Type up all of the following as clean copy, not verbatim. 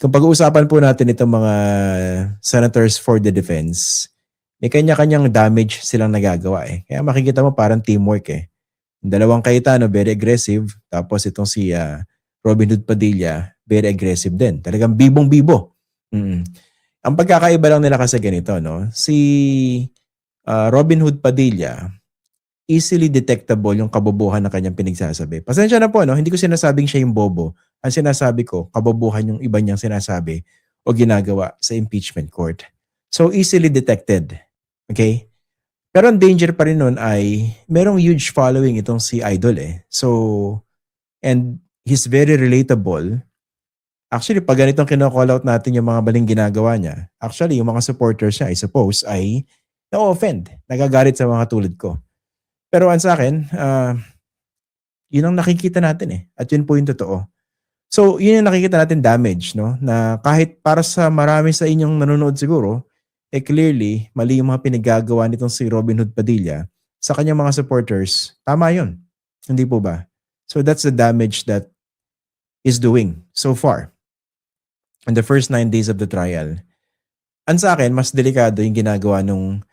kung pag-uusapan po natin itong mga senators for the defense, may kanya-kanyang damage silang nagagawa eh. Kaya makikita mo parang teamwork eh. Yung dalawang Cayetano, very aggressive. Tapos itong si Robin Hood Padilla, very aggressive din. Talagang bibong-bibo. Mm. Ang pagkakaiba lang nila kasi ganito, no? Si Robin Hood Padilla, easily detectable yung kabobohan ng kanyang pinagsasabi. Pasensya na po, no? Hindi ko sinasabing siya yung bobo. Ang sinasabi ko, kabobohan yung iba niyang sinasabi o ginagawa sa impeachment court. So, easily detected. Okay? Pero ang danger pa rin nun ay merong huge following itong si Idol eh. So, and he's very relatable. Actually, pag ganitong kino-call out natin yung mga baling ginagawa niya, actually, yung mga supporters niya, I suppose, ay na-offend. Nagagalit sa mga tulad ko. Pero ang sa akin, yun ang nakikita natin eh. At yun po yung totoo. So, yun yung nakikita natin damage, no? Na kahit para sa marami sa inyong nanonood siguro, eh clearly, mali yung mga pinagagawa nitong si Robin Hood Padilla sa kanyang mga supporters. Tama yun. Hindi po ba? So, that's the damage that is doing so far in the first 9 days of the trial. Ang sa akin, mas delikado yung ginagawa nung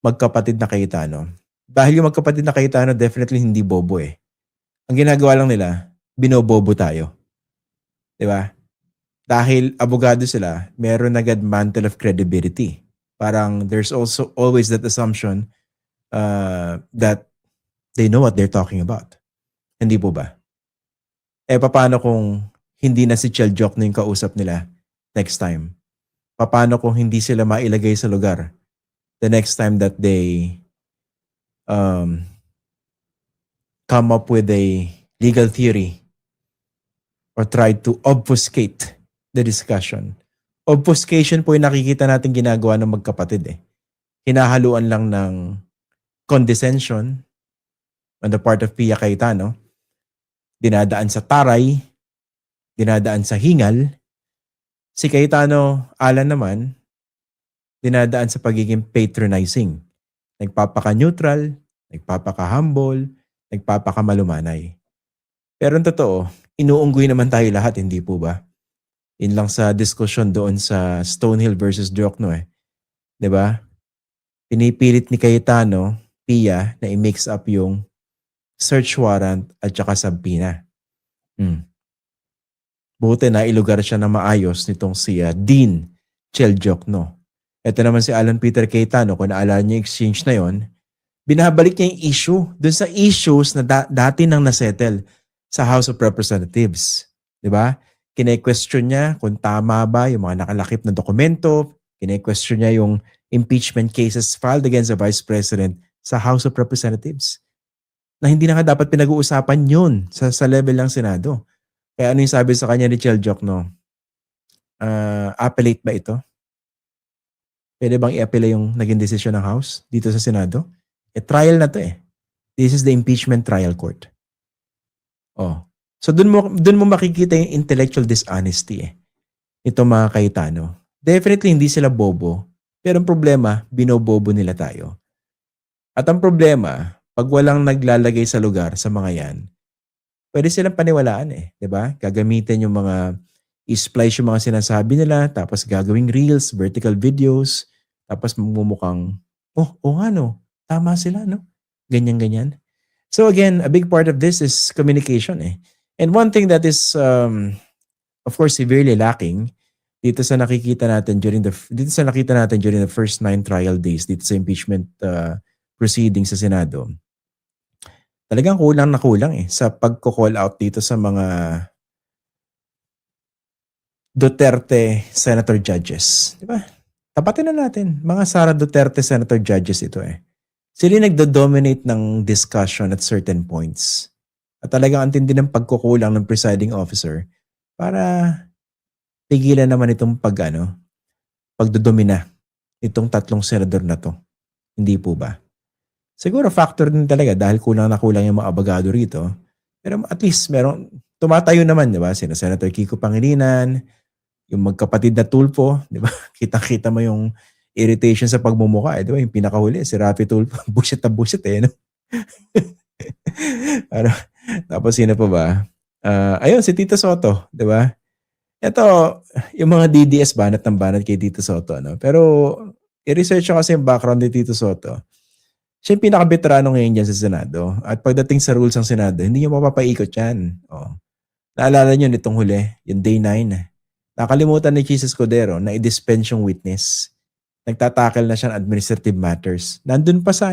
magkapatid na Cayetano. Dahil yung magkapatid na Cayetano, definitely hindi bobo eh. Ang ginagawa lang nila, binobobo tayo. Diba? Dahil abogado sila, meron agad mantle of credibility. Parang there's also always that assumption that they know what they're talking about. Hindi po ba? Eh paano kung hindi na si Chel Jokno yung kausap nila next time? Paano kung hindi sila mailagay sa lugar the next time that they come up with a legal theory or try to obfuscate the discussion? Obfuscation po yung nakikita natin ginagawa ng magkapatid eh. Hinahaluan lang ng condescension on the part of Pia Cayetano, dinadaan sa taray, dinadaan sa hingal. Si Cayetano Alan naman, dinadaan sa pagiging patronizing. Nagpapaka-neutral, nagpapaka-humble, nagpapaka-malumanay. Pero ang totoo, inuunggoy naman tayo lahat, hindi po ba? Yun lang sa diskusyon doon sa Stonehill versus Jokno eh. 'Di ba? Pinipilit ni Cayetano, Pia, na i-mix up yung search warrant at saka subpoena. Buti na ilugar siya na maayos nitong si Dean Chel Jokno. Ito naman si Alan Peter Cayetano, kung naalala niyo yung exchange na yon, binabalik niya yung issue dun sa issues na dati nang nasettle sa House of Representatives. 'Di ba? Kine-question niya kung tama ba yung mga nakalakip na dokumento, kine-question niya yung impeachment cases filed against the Vice President sa House of Representatives. Na hindi na nga dapat pinag-uusapan yun sa level ng Senado. Kaya ano yung sabi sa kanya ni Chel Jokno? Appellate ba ito? Pwede bang i-appella yung naging desisyon ng House dito sa Senado? Eh, trial na to eh. This is the impeachment trial court. Oh. So dun mo makikita yung intellectual dishonesty eh. Ito mga Cayetano. Definitely hindi sila bobo. Pero ang problema, binobobo nila tayo. At ang problema, pag walang naglalagay sa lugar sa mga yan, pwede silang paniwalaan eh. 'Di ba? Gagamitin yung mga i-splice yung mga sinasabi nila, tapos gagawing reels, vertical videos, tapos mumukhang, nga no, tama sila no? Ganyan-ganyan. So again, a big part of this is communication eh. And one thing that is, of course, severely lacking dito sa nakita natin during the first 9 trial days dito sa impeachment proceedings sa Senado. Talagang kulang na kulang eh sa pagko-call out dito sa mga Duterte Senator Judges. Di ba? Tapatin na natin, mga Sara Duterte Senator Judges ito eh. Sila nagdo-dominate ng discussion at certain points. At talagang ang tindi ng pagkukulang ng presiding officer para pigilan naman itong pagdodomina itong tatlong senador na to. Hindi po ba? Siguro factor din talaga dahil kulang na kulang yung mga abogado rito. Pero at least tumatayo naman, di ba? Sina Senator Kiko Pangilinan, yung magkapatid na Tulfo, di ba? Kita-kita mo yung irritation sa pagmumuka, di ba? Yung pinakahuli, si Rafi Tulfo, bullshit na bullshit eh, no? Tapos sino pa ba? Ayun, si Tito Soto, di ba? Ito, yung mga DDS banat ng banat kay Tito Soto, ano? Pero i-research ko kasi yung background ni Tito Soto. Siya yung pinaka-veterano ngayon dyan sa Senado. At pagdating sa rules ng Senado, hindi niya mapapaikot yan. Oh. Naalala niyo nitong huli, yung day 9. Nakalimutan ni Jesus Codero na i-dispense yung witness. Nagtatakil na siya ng administrative matters. Nandun pa sa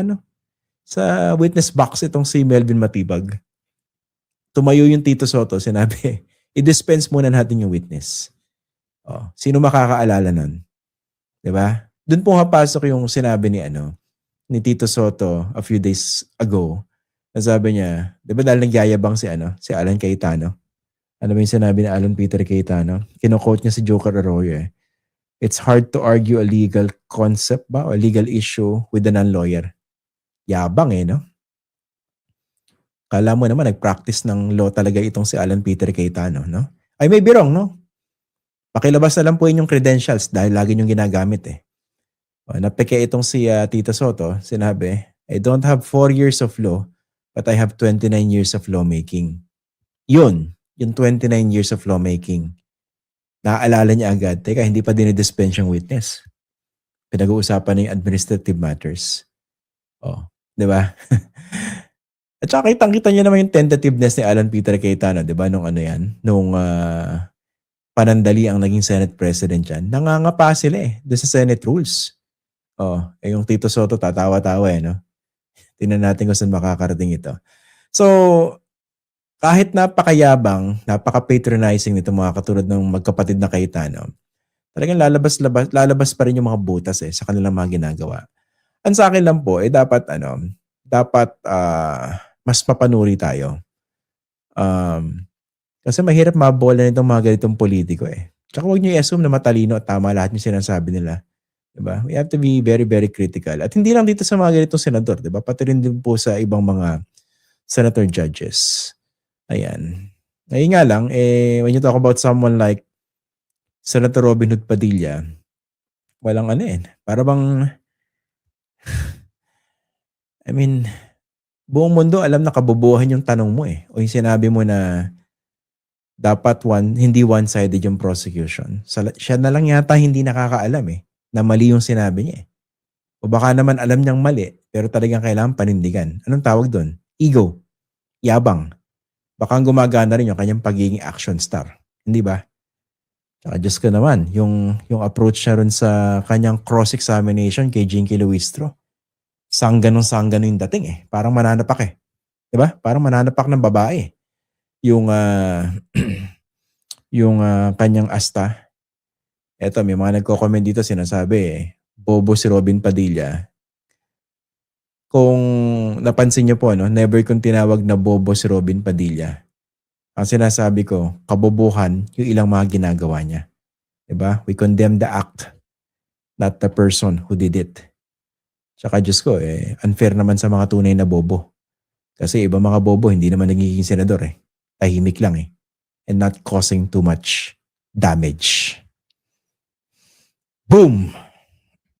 sa witness box itong si Melvin Matibag. Tumayo yung Tito Soto, sinabi, i-dispense muna natin yung witness. Oh, sino makakaalala nun? 'Di ba? Doon po papasok yung sinabi ni Tito Soto a few days ago. Na sabi niya, 'di ba dahil nagyayabang si Alan Cayetano. Ano ba yung sinabi ni Alan Peter Cayetano? Kino-quote niya si Joker Arroyo eh. It's hard to argue a legal concept ba o a legal issue with a non-lawyer. Yabang no? Kala mo naman nag-practice ng law talaga itong si Alan Peter Cayetano, no? I may be wrong, no? Pakilabas na lang po inyong credentials dahil lagi niyong ginagamit eh. Napeke itong si Tito Soto, sinabi, I don't have 4 years of law, but I have 29 years of lawmaking. Yun, yung 29 years of lawmaking. Naaalala niya agad, teka, hindi pa dinidispense yung witness. Pinag-uusapan na yung administrative matters. Oh, di ba? At saka kitang-kita niyo naman yung tentativeness ni Alan Peter Cayetano, di ba, nung nung panandali ang naging Senate President yan. Nangangapa sila doon sa Senate rules. Oh, yung Tito Soto tatawa-tawa no? Tingnan natin kung saan makakarating ito. So, kahit napakayabang, napaka-patronizing nito mga katulad ng magkapatid na Cayetano, talagang lalabas pa rin yung mga butas sa kanilang mga ginagawa. Ang sa akin lang po, dapat mas mapanuri tayo. Kasi mahirap mabola nitong mga ganitong politiko Tsaka huwag niyo i-assume na matalino at tama lahat yung sinasabi nila. Diba? We have to be very, very critical. At hindi lang dito sa mga ganitong senador, diba? Pati rin din po sa ibang mga senator judges. Ayan. Ngayon nga lang, when you talk about someone like Senator Robin Hood Padilla, walang para bang, I mean, buong mundo alam na kabubuhan yung tanong mo o yung sinabi mo na dapat hindi one-sided yung prosecution. Siya na lang yata hindi nakakaalam na mali yung sinabi niya O baka naman alam niyang mali, pero talagang kailangan panindigan. Anong tawag doon? Ego. Yabang. Baka gumagana rin yung kanyang pagiging action star. Hindi ba? Tsaka Diyos ko naman, yung approach niya rin sa kanyang cross-examination kay Jinky Luistro. Sangganong yung dating Parang mananapak Diba? Parang mananapak ng babae. Yung yung kanyang asta. Eto, may mga nagko-comment dito sinasabi bobo si Robin Padilla. Kung napansin niyo po, never kong tinawag na bobo si Robin Padilla. Ang sinasabi ko, kabobohan yung ilang mga ginagawa niya. Diba? We condemn the act, not the person who did it. Tsaka Diyos ko, unfair naman sa mga tunay na bobo. Kasi iba mga bobo, hindi naman nagiging senador Tahimik lang and not causing too much damage. Boom!